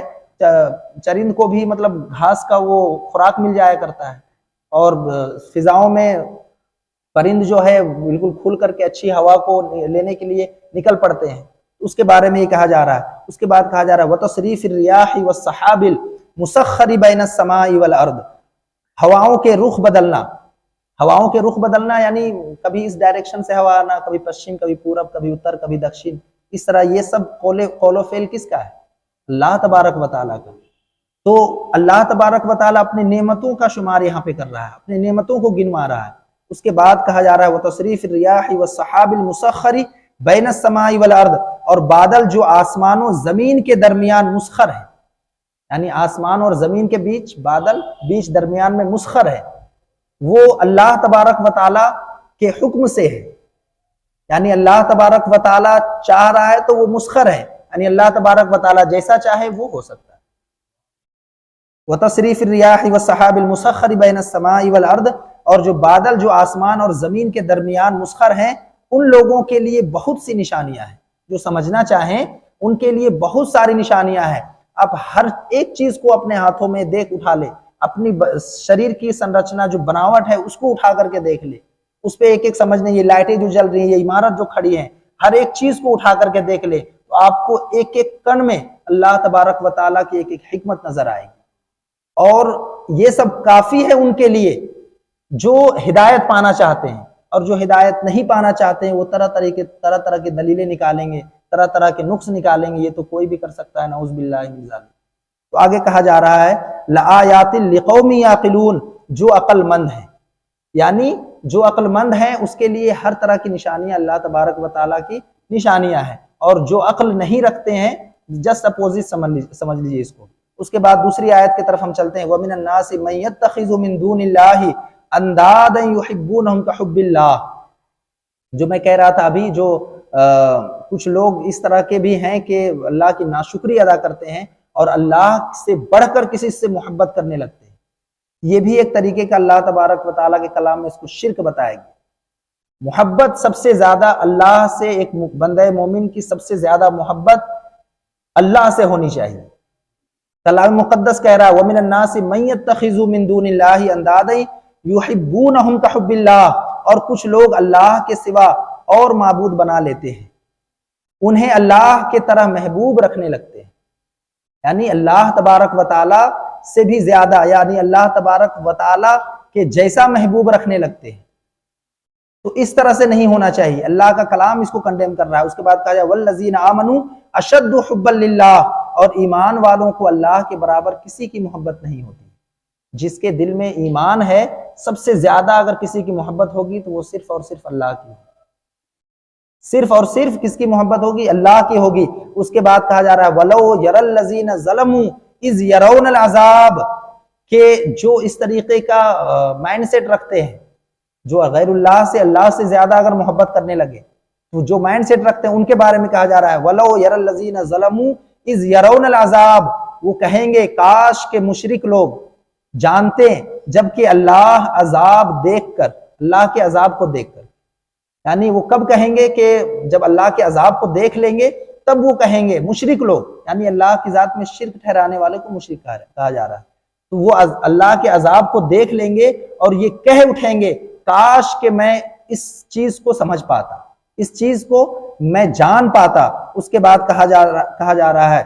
چرند کو بھی مطلب گھاس کا وہ خوراک مل جایا کرتا ہے، اور فضاؤں میں پرند جو ہے بالکل کھل کر کے اچھی ہوا کو لینے کے لیے نکل پڑتے ہیں، اس کے بارے میں یہ کہا جا رہا ہے۔ اس کے بعد کہا جا رہا ہے وَتَصْرِيفِ الرِّيَاحِ وَالسَّحَابِ الْمُسَخَّرِ بَيْنَ السَّمَاءِ وَالْأَرْضِ، ہواؤں کے رخ بدلنا، ہواؤں کے رخ بدلنا یعنی کبھی اس ڈائریکشن سے ہوا آنا، کبھی پشچم، کبھی پورب، کبھی اتر، کبھی دکشن، اس طرح یہ سب قول و فعل کس کا ہے؟ اللہ تبارک و تعالیٰ کا۔ تو اللہ تبارک و تعالیٰ اپنے نعمتوں کا شمار یہاں پہ کر رہا ہے، اپنے نعمتوں کو گنوا رہا ہے۔ اس کے بعد کہا جا رہا ہے وَتَصْرِيفِ الرِّيَاحِ وَالسَّحَابِ الْمُسَخَّرِ بَيْنَ السَّمَاءِ وَالْأَرْضِ، اور بادل جو آسمان و زمین کے درمیان مسخر ہے، یعنی آسمان اور زمین کے بیچ بادل بیچ درمیان میں مسخر ہے، وہ اللہ تبارک و تعالیٰ کے حکم سے ہے، یعنی اللہ تبارک و تعالیٰ چاہ رہا ہے تو وہ مسخر ہے، یعنی اللہ تبارک و تعالیٰ جیسا چاہے وہ ہو سکتا ہے۔ وَتَصْرِيفِ الرِّيَاحِ وَالسَّحَابِ الْمُسَخَّرِ بَيْنَ السَّمَاءِ وَالْأَرْضِ، اور جو بادل جو آسمان اور زمین کے درمیان مسخر ہیں، ان لوگوں کے لیے بہت سی نشانیاں ہیں، جو سمجھنا چاہیں ان کے لیے بہت ساری نشانیاں ہیں۔ آپ ہر ایک چیز کو اپنے ہاتھوں میں دیکھ اٹھا لے، اپنی شریر کی سنرچنا جو بناوٹ ہے اس کو اٹھا کر کے دیکھ لے، اس پہ ایک ایک سمجھنے، یہ لائٹیں جو جل رہی ہیں، یہ عمارت جو کھڑی ہیں، ہر ایک چیز کو اٹھا کر کے دیکھ لے تو آپ کو ایک ایک کن میں اللہ تبارک و تعالیٰ کی ایک ایک حکمت نظر آئے گی۔ اور یہ سب کافی ہے ان کے لیے جو ہدایت پانا چاہتے ہیں، اور جو ہدایت نہیں پانا چاہتے ہیں وہ طرح طرح کی دلیلیں نکالیں گے، طرح طرح کے نقص نکالیں گے، یہ تو کوئی بھی کر سکتا ہے، نعوذ باللہ من ذالک۔ تو آگے کہا جا رہا ہے لَآیَاتٍ لِقَوْمٍ یَعْقِلُونَ، جو عقل مند ہیں، یعنی جو عقل مند ہیں اس کے لیے ہر طرح کی نشانیاں اللہ تبارک و تعالیٰ کی نشانیاں ہیں، اور جو عقل نہیں رکھتے ہیں جسٹ اپوزٹ سمجھ لیجیے اس کو۔ اس کے بعد دوسری آیت کی طرف ہم چلتے ہیں وَمِنَ النَّاسِ مَن يَتَّخِذُ مِن دُونِ اللَّهِ أَندَادًا يُحِبُّونَهُمْ كَحُبِّ اللَّهِ، جو میں کہہ رہا تھا ابھی، جو کچھ لوگ اس طرح کے بھی ہیں کہ اللہ کی ناشکری ادا کرتے ہیں اور اللہ سے بڑھ کر کسی سے محبت کرنے لگتے ہیں۔ یہ بھی ایک طریقے کا اللہ تبارک و تعالیٰ کے کلام میں اس کو شرک بتائے گی۔ محبت سب سے زیادہ اللہ سے، ایک بندہ مومن کی سب سے زیادہ محبت اللہ سے ہونی چاہیے۔ کلام مقدس کہہ رہا ہے وَمِنَ النَّاسِ مَن يَتَّخِذُ مِن دُونِ اللَّهِ أَندَادًا يُحِبُّونَهُمْ كَحُبِّ اللَّهِ، اور کچھ لوگ اللہ کے سوا اور معبود بنا لیتے ہیں، انہیں اللہ کے طرح محبوب رکھنے لگتے ہیں، یعنی اللہ تبارک و تعالیٰ سے بھی زیادہ، یعنی اللہ تبارک و تعالیٰ کے جیسا محبوب رکھنے لگتے ہیں۔ تو اس طرح سے نہیں ہونا چاہیے، اللہ کا کلام اس کو کنڈیم کر رہا ہے۔ اس کے بعد کہا جائے وَالَّذِينَ آمَنُوا أَشَدُّ حُبًّا لِلَّهِ، اور ایمان والوں کو اللہ کے برابر کسی کی محبت نہیں ہوتی۔ جس کے دل میں ایمان ہے سب سے زیادہ اگر کسی کی محبت ہوگی تو وہ صرف اور صرف اللہ کی ہوگی، صرف اور صرف کس کی محبت ہوگی؟ اللہ کی ہوگی۔ اس کے بعد کہا جا رہا ہے وَلَوْ يَرَى الَّذِينَ ظَلَمُوا إِذْ يَرَوْنَ الْعَذَابَ، کہ جو اس طریقے کا مائنڈ سیٹ رکھتے ہیں، جو غیر اللہ سے زیادہ اگر محبت کرنے لگے، تو جو مائنڈ سیٹ رکھتے ہیں ان کے بارے میں کہا جا رہا ہے وَلَوْ يَرَى الَّذِينَ ظَلَمُوا إِذْ يَرَوْنَ الْعَذَابَ، وہ کہیں گے کاش کہ مشرک لوگ جانتے ہیں، جبکہ اللہ عذاب دیکھ کر، اللہ کے عذاب کو دیکھ کر، یعنی وہ کب کہیں گے کہ جب اللہ کے عذاب کو دیکھ لیں گے تب وہ کہیں گے، مشرک لوگ یعنی اللہ کی ذات میں شرک ٹھہرانے والے کو مشرک کہا جا رہا ہے، تو وہ اللہ کے عذاب کو دیکھ لیں گے اور یہ کہہ اٹھیں گے کاش کہ میں اس چیز کو سمجھ پاتا، اس چیز کو میں جان پاتا۔ اس کے بعد کہا جا رہا ہے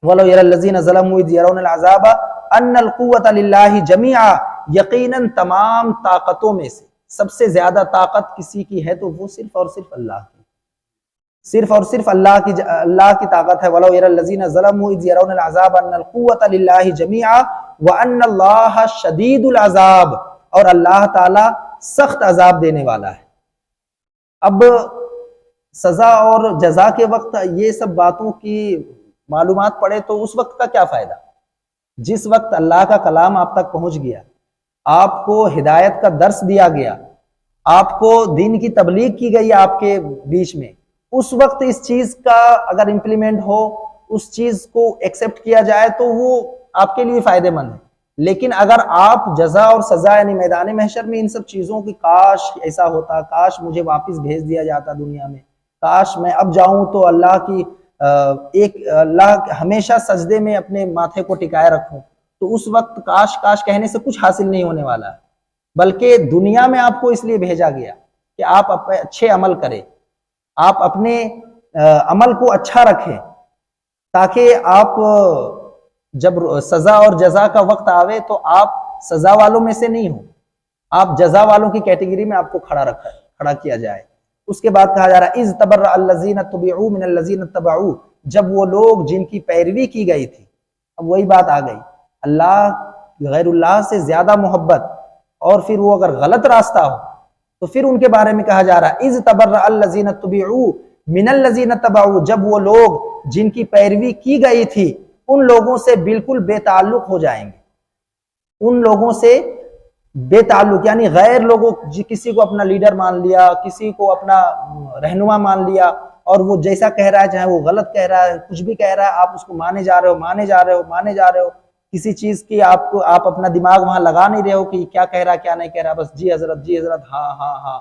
وَلَوْ يَرَى الَّذِينَ ظَلَمُوا إِذْ يَرَوْنَ الْعَذَابَ أَنَّ الْقُوَّةَ لِلَّهِ جَمِيعًا، یقیناً تمام طاقتوں میں سے سب سے زیادہ طاقت کسی کی ہے تو وہ صرف اور صرف اللہ کی، صرف اور صرف اللہ کی طاقت ہے۔ وَلَوْ يَرَى الَّذِينَ ظَلَمُوا إِذْ يَرَوْنَ الْعَذَابَ أَنَّ الْقُوَّةَ لِلَّهِ جَمِيعًا وَأَنَّ اللَّهَ شَدِيدُ الْعَذَابِ، اور اللہ تعالیٰ سخت عذاب دینے والا ہے۔ اب سزا اور جزا کے وقت یہ سب باتوں کی معلومات پڑے تو اس وقت کا کیا فائدہ؟ جس وقت اللہ کا کلام آپ تک پہنچ گیا، آپ کو ہدایت کا درس دیا گیا، آپ کو دین کی تبلیغ کی گئی آپ کے بیچ میں، اس وقت اس چیز کا اگر امپلیمنٹ ہو، اس چیز کو ایکسپٹ کیا جائے تو وہ آپ کے لیے فائدہ مند ہے۔ لیکن اگر آپ جزا اور سزا یعنی میدان محشر میں ان سب چیزوں کی کاش ایسا ہوتا، کاش مجھے واپس بھیج دیا جاتا دنیا میں، کاش میں اب جاؤں تو اللہ کی اللہ ہمیشہ سجدے میں اپنے ماتھے کو ٹکائے رکھوں، تو اس وقت کاش کہنے سے کچھ حاصل نہیں ہونے والا ہے۔ بلکہ دنیا میں آپ کو اس لیے بھیجا گیا کہ آپ اچھے عمل کریں، آپ اپنے عمل کو اچھا رکھیں، تاکہ آپ جب سزا اور جزا کا وقت آوے تو آپ سزا والوں میں سے نہیں ہوں، آپ جزا والوں کی کیٹیگری میں آپ کو کھڑا کیا جائے۔ اس کے بعد کہا جا رہا ہے اذ تبرأ الذین اتبعوا من الذین اتبعوا، جب وہ لوگ جن کی پیروی کی گئی تھی، اب وہی بات آ گئی، اللہ غیر اللہ سے زیادہ محبت، اور پھر وہ اگر غلط راستہ ہو تو پھر ان کے بارے میں کہا جا رہا ہے اذ تبرأ الذین اتبعوا من الذین اتبعوا، جب وہ لوگ جن کی پیروی کی گئی تھی ان لوگوں سے بالکل بے تعلق ہو جائیں گے، ان لوگوں سے بے تعلق، یعنی غیر لوگوں، کسی کو اپنا لیڈر مان لیا، کسی کو اپنا رہنما مان لیا، اور وہ جیسا کہہ رہا ہے، چاہے وہ غلط کہہ رہا ہے، کچھ بھی کہہ رہا ہے، آپ اس کو مانے جا رہے ہو، کسی چیز کی آپ اپنا دماغ وہاں لگا نہیں رہے ہو کہ کیا کہہ رہا کیا نہیں کہہ رہا، بس جی حضرت ہاں،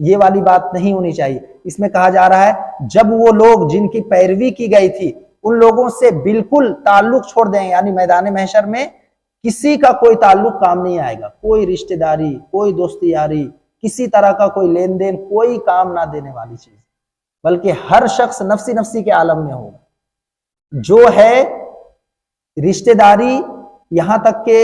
یہ والی بات نہیں ہونی چاہیے۔ اس میں کہا جا رہا ہے جب وہ لوگ جن کی پیروی کی گئی تھی ان لوگوں سے بالکل تعلق چھوڑ دیں، یعنی میدان محشر میں کسی کا کوئی تعلق کام نہیں آئے گا، کوئی رشتہ داری، کوئی دوستی یاری، کسی طرح کا کوئی لین دین، کوئی کام نہ دینے والی چیز، بلکہ ہر شخص نفسی نفسی کے عالم میں ہوگا۔ جو ہے رشتہ داری، یہاں تک کہ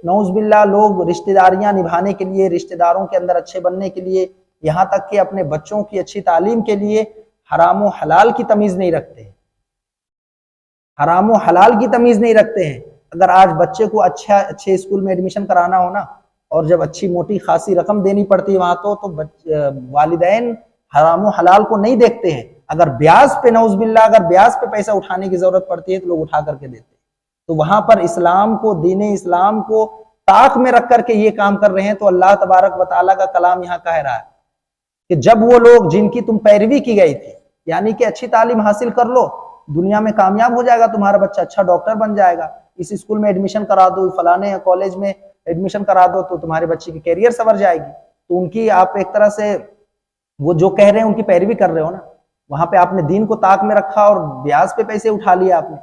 نعوذ باللہ لوگ رشتہ داریاں نبھانے کے لیے، رشتہ داروں کے اندر اچھے بننے کے لیے، یہاں تک کہ اپنے بچوں کی اچھی تعلیم کے لیے حرام و حلال کی تمیز نہیں رکھتے ہیں، حرام و حلال کی تمیز نہیں رکھتے ہیں۔ اگر آج بچے کو اچھے اسکول میں ایڈمیشن کرانا ہونا، اور جب اچھی موٹی خاصی رقم دینی پڑتی ہے وہاں تو والدین حرام و حلال کو نہیں دیکھتے ہیں، اگر بیاض پہ نعوذ باللہ اگر بیاض پہ پیسہ اٹھانے کی ضرورت پڑتی ہے تو لوگ اٹھا کر کے دیتے ہیں۔ تو وہاں پر اسلام کو، دین اسلام کو طاق میں رکھ کر کے یہ کام کر رہے ہیں۔ تو اللہ تبارک و تعالیٰ کا کلام یہاں کہہ رہا ہے کہ جب وہ لوگ جن کی تم پیروی کی گئی تھی، یعنی کہ اچھی تعلیم حاصل کر لو، دنیا میں کامیاب ہو جائے گا تمہارا بچہ، اچھا ڈاکٹر بن جائے گا، اس اسکول میں ایڈمیشن کرا دو، فلانے کالج میں ایڈمیشن کرا دو تو تمہارے بچے کی کیریئر سنور جائے گی، تو ان کی آپ ایک طرح سے وہ جو کہہ رہے ہیں ان کی پیروی کر رہے ہو نا، وہاں پہ آپ نے دین کو طاق میں رکھا اور بیاض پہ پیسے اٹھا لیا آپ نے۔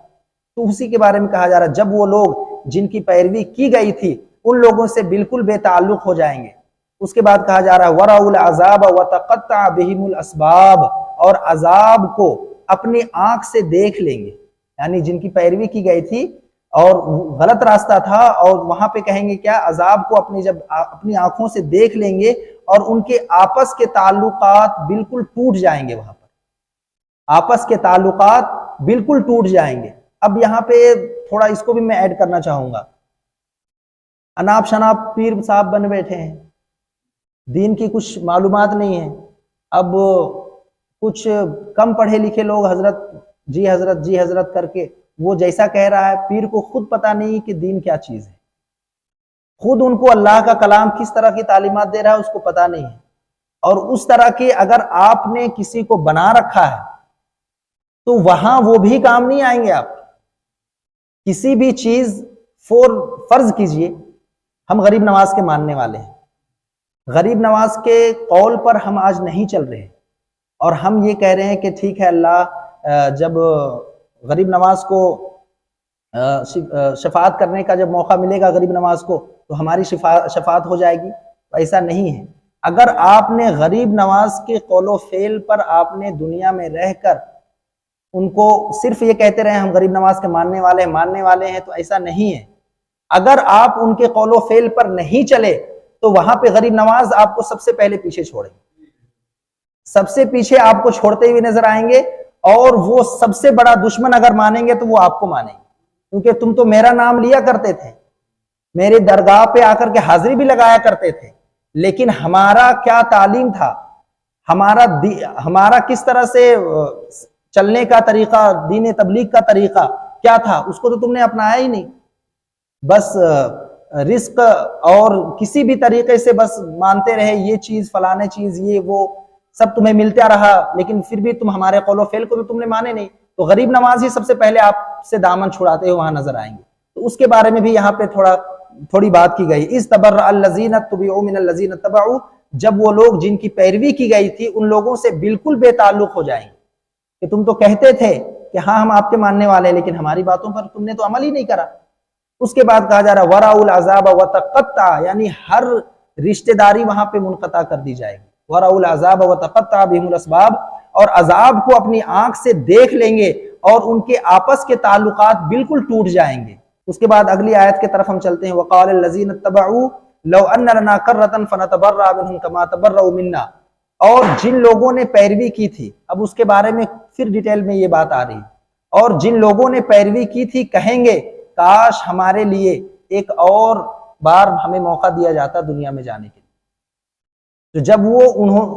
تو اسی کے بارے میں کہا جا رہا ہے جب وہ لوگ جن کی پیروی کی گئی تھی ان لوگوں سے بالکل بے تعلق ہو جائیں گے۔ اس کے بعد کہا جا رہا ہے وَرَأَوُا الْعَذَابَ وَتَقَطَّعَ بِهِمُ الْأَسْبَابُ، اور عذاب کو اپنی آنکھ سے دیکھ لیں گے، یعنی جن کی پیروی کی گئی تھی اور غلط راستہ تھا، اور وہاں پہ کہیں گے کیا، عذاب کو جب اپنی آنکھوں سے دیکھ لیں گے اور ان کے آپس کے تعلقات بالکل ٹوٹ جائیں گے، وہاں پر آپس کے تعلقات بالکل ٹوٹ جائیں گے۔ اب یہاں پہ تھوڑا اس کو بھی میں ایڈ کرنا چاہوں گا، اناپ شناپ پیر صاحب بن بیٹھے ہیں، دین کی کچھ معلومات نہیں ہے، اب کچھ کم پڑھے لکھے لوگ حضرت جی حضرت کر کے وہ جیسا کہہ رہا ہے، پیر کو خود پتہ نہیں کہ دین کیا چیز ہے، خود ان کو اللہ کا کلام کس طرح کی تعلیمات دے رہا ہے اس کو پتہ نہیں ہے، اور اس طرح کی اگر آپ نے کسی کو بنا رکھا ہے تو وہاں وہ بھی کام نہیں آئیں گے۔ آپ کسی بھی چیز فرض کیجئے ہم غریب نواز کے ماننے والے ہیں، غریب نواز کے قول پر ہم آج نہیں چل رہے، اور ہم یہ کہہ رہے ہیں کہ ٹھیک ہے اللہ جب غریب نواز کو شفاعت کرنے کا جب موقع ملے گا غریب نواز کو تو ہماری شفاعت ہو جائے گی، ایسا نہیں ہے۔ اگر آپ نے غریب نواز کے قول و فعل پر آپ نے دنیا میں رہ کر ان کو صرف یہ کہتے رہے ہم غریب نواز کے ماننے والے ہیں، تو ایسا نہیں ہے۔ اگر آپ ان کے قول و فعل پر نہیں چلے تو وہاں پہ غریب نواز آپ کو سب سے پہلے پیچھے چھوڑیں گے، سب سے پیچھے آپ کو چھوڑتے ہوئے نظر آئیں گے، اور وہ سب سے بڑا دشمن اگر مانیں گے تو وہ آپ کو مانیں گے، کیونکہ تم تو میرا نام لیا کرتے تھے، میرے درگاہ پہ آ کر کے حاضری بھی لگایا کرتے تھے، لیکن ہمارا کیا تعلیم تھا، ہمارا کس طرح سے چلنے کا طریقہ، دین تبلیغ کا طریقہ کیا تھا، اس کو تو تم نے اپنایا ہی نہیں، بس رزق اور کسی بھی طریقے سے بس مانتے رہے، یہ چیز فلانے چیز یہ وہ سب تمہیں ملتا رہا، لیکن پھر بھی تم ہمارے قول و فعل کو تو تم نے مانے نہیں، تو غریب نواز ہی سب سے پہلے آپ سے دامن چھڑاتے ہوئے وہاں نظر آئیں گے۔ تو اس کے بارے میں بھی یہاں پہ تھوڑی بات کی گئی، اذ تبرأ الذین اتبعوا من الذین اتبعوا، جب وہ لوگ جن کی پیروی کی گئی تھی ان لوگوں سے بالکل بے تعلق ہو جائیں گے، کہ تم تو کہتے تھے کہ ہاں ہم آپ کے ماننے والے ہیں، لیکن ہماری باتوں پر تم نے تو عمل ہی نہیں کرا۔ اس کے بعد کہا جا رہا وَرَأَوُا الْعَذَابَ وَتَقَطَّعَ، یعنی ہر رشتہ داری وہاں پہ منقطع کر دی جائے گی. وَرَأَوُا الْعَذَابَ وَتَقَطَّعَ بِهِمُ الْأَسْبَابُ، اور عذاب کو اپنی آنکھ سے دیکھ لیں گے اور ان کے آپس کے تعلقات بالکل ٹوٹ جائیں گے. اس کے بعد اگلی آیت کی طرف ہم چلتے ہیں. وَقَالَ الَّذِينَ اتَّبَعُوا لَوْ أَنَّ لَنَا كَرَّةً فَنَتَبَرَّأَ مِنْهُمْ كَمَا تَبَرَّؤُوا مِنَّا، اور جن لوگوں نے پیروی کی تھی، اب اس کے بارے میں پھر ڈیٹیل میں یہ بات آ رہی ہے، اور جن لوگوں نے پیروی کی تھی کہیں گے کاش ہمارے لیے ایک اور بار ہمیں موقع دیا جاتا دنیا میں جانے کے لیے. تو جب وہ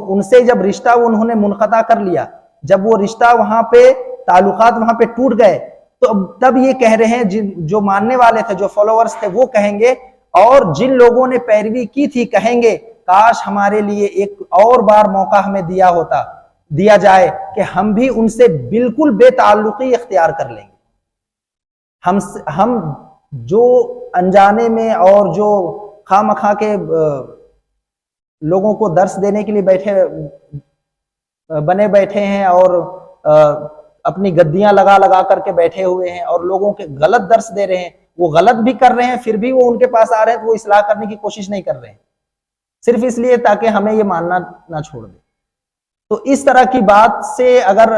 ان سے جب رشتہ انہوں نے منقطع کر لیا، جب وہ رشتہ وہاں پہ تعلقات وہاں پہ ٹوٹ گئے، تو تب یہ کہہ رہے ہیں جو ماننے والے تھے، جو فالوورز تھے، وہ کہیں گے، اور جن لوگوں نے پیروی کی تھی کہیں گے کاش ہمارے لیے ایک اور بار موقع ہمیں دیا جائے کہ ہم بھی ان سے بالکل بے تعلقی اختیار کر لیں گے. ہم جو انجانے میں اور جو خواہ مخواہ کے لوگوں کو درس دینے کے لیے بنے بیٹھے ہیں اور اپنی گدیاں لگا کر کے بیٹھے ہوئے ہیں اور لوگوں کے غلط درس دے رہے ہیں، وہ غلط بھی کر رہے ہیں، پھر بھی وہ ان کے پاس آ رہے ہیں تو وہ اصلاح کرنے کی کوشش نہیں کر رہے ہیں، صرف اس لیے تاکہ ہمیں یہ ماننا نہ چھوڑ دیں. تو اس طرح کی بات سے اگر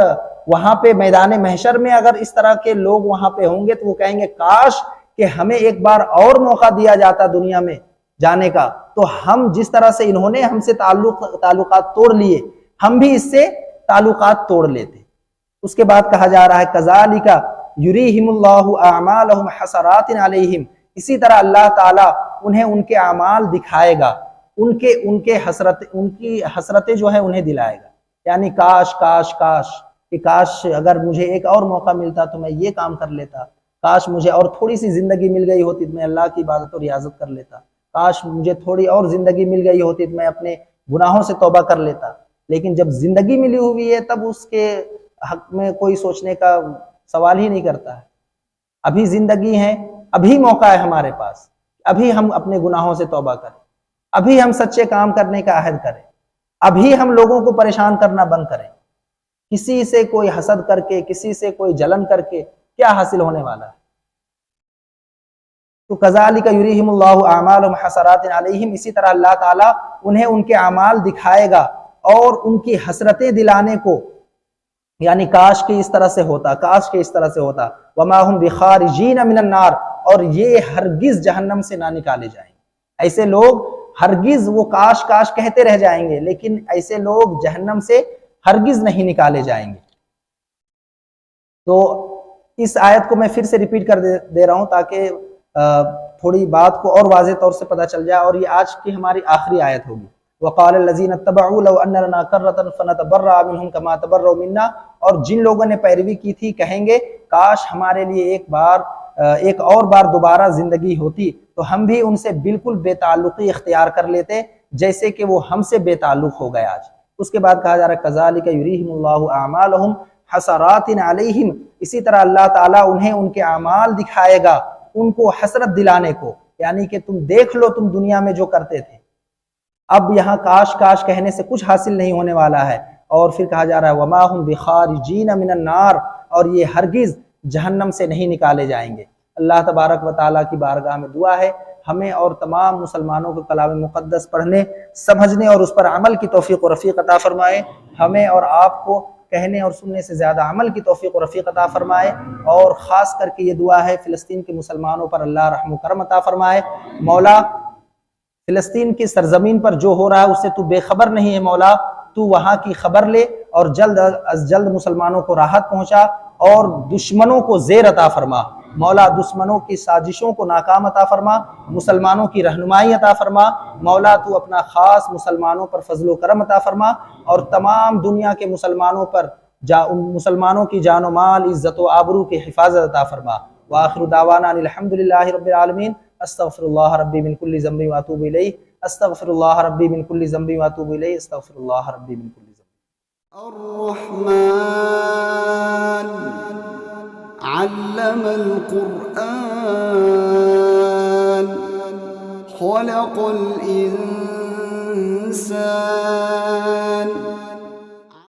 وہاں پہ میدان محشر میں اگر اس طرح کے لوگ وہاں پہ ہوں گے تو وہ کہیں گے کاش کہ ہمیں ایک بار اور موقع دیا جاتا دنیا میں جانے کا، تو ہم جس طرح سے انہوں نے ہم سے تعلقات توڑ لیے، ہم بھی اس سے تعلقات توڑ لیتے. اس کے بعد کہا جا رہا ہے کذالک یریہم اللہ اعمالہم حسرات علیہم، اسی طرح اللہ تعالیٰ انہیں ان کے اعمال دکھائے گا، ان کی حسرتیں جو ہیں انہیں دلائے گا. یعنی کاش کاش کاش کہ کاش اگر مجھے ایک اور موقع ملتا تو میں یہ کام کر لیتا، کاش مجھے اور تھوڑی سی زندگی مل گئی ہوتی تو میں اللہ کی عبادت اور ریاضت کر لیتا، کاش مجھے تھوڑی اور زندگی مل گئی ہوتی تو میں اپنے گناہوں سے توبہ کر لیتا. لیکن جب زندگی ملی ہوئی ہے تب اس کے حق میں کوئی سوچنے کا سوال ہی نہیں کرتا ہے. ابھی زندگی ہے، ابھی موقع ہے ہمارے پاس، ابھی ہم اپنے گناہوں سے توبہ کریں، ابھی ہم سچے کام کرنے کا عہد کریں، ابھی ہم لوگوں کو پریشان کرنا بند کریں. کسی سے کوئی حسد کر کے، کسی سے کوئی جلن کر کے کیا حاصل ہونے والا ہے؟ تو کذالک یریہم اللہ اعمالہم حسرات علیہم، اسی طرح اللہ تعالیٰ انہیں ان کے اعمال دکھائے گا اور ان کی حسرتیں دلانے کو، یعنی کاش کہ اس طرح سے ہوتا، کاش کہ اس طرح سے ہوتا. وما ہم بخارجین من النار، اور یہ ہرگز جہنم سے نہ نکالے جائیں. ایسے لوگ ہرگز وہ کاش کاش کہتے رہ جائیں گے، لیکن ایسے لوگ جہنم سے ہرگز نہیں نکالے جائیں گے. تو اس آیت کو میں پھر سے ریپیٹ کر دے رہا ہوں تاکہ تھوڑی بات کو اور واضح طور سے پتہ چل جائے، اور یہ آج کی ہماری آخری آیت ہوگی. وقال الذين اتبعوا لو ان لنا كرة فنتبرأ منهم كما تبرؤوا منا، اور جن لوگوں نے پیروی کی تھی کہیں گے کاش ہمارے لیے ایک اور بار دوبارہ زندگی ہوتی تو ہم بھی ان سے بالکل بے تعلقی اختیار کر لیتے جیسے کہ وہ ہم سے بے تعلق ہو گئے آج. اس کے بعد کہا جا رہا ہے کذالک یریہم اللہ اعمالہم حسرات علیہم، اسی طرح اللہ تعالیٰ انہیں ان کے اعمال دکھائے گا ان کو حسرت دلانے کو، یعنی کہ تم دیکھ لو تم دنیا میں جو کرتے تھے، اب یہاں کاش کاش کہنے سے کچھ حاصل نہیں ہونے والا ہے. اور پھر کہا جا رہا ہے وما ہم بخارجین من النار، اور یہ ہرگز جہنم سے نہیں نکالے جائیں گے. اللہ تبارک و تعالیٰ کی بارگاہ میں دعا ہے ہمیں اور تمام مسلمانوں کو کلام مقدس پڑھنے، سمجھنے اور اس پر عمل کی توفیق و رفیق عطا فرمائے. ہمیں اور آپ کو کہنے اور سننے سے زیادہ عمل کی توفیق و رفیق عطا فرمائے. اور خاص کر کے یہ دعا ہے فلسطین کے مسلمانوں پر اللہ رحم و کرم عطا فرمائے. مولا فلسطین کی سرزمین پر جو ہو رہا ہے اس سے تو بے خبر نہیں ہے، مولا تو وہاں کی خبر لے اور جلد از جلد مسلمانوں کو راحت پہنچا اور دشمنوں کو زیر عطا فرما. مولا دشمنوں کی سازشوں کو ناکام عطا فرما، مسلمانوں کی رہنمائی عطا فرما. مولا تو اپنا خاص مسلمانوں پر فضل و کرم عطا فرما اور تمام دنیا کے مسلمانوں پر مسلمانوں کی جان و مال، عزت و آبرو کی حفاظت عطا فرما. وآخر دعوانا الحمدللہ رب العالمین. استغفر اللہ ربی من کل ذنب واتوب الیہ. استغفر اللہ ربی من کل ذنب واتوب الیہ. استغفر اللہ ربی من کل ذنب. الرحمن علم القرآن خلق الإنسان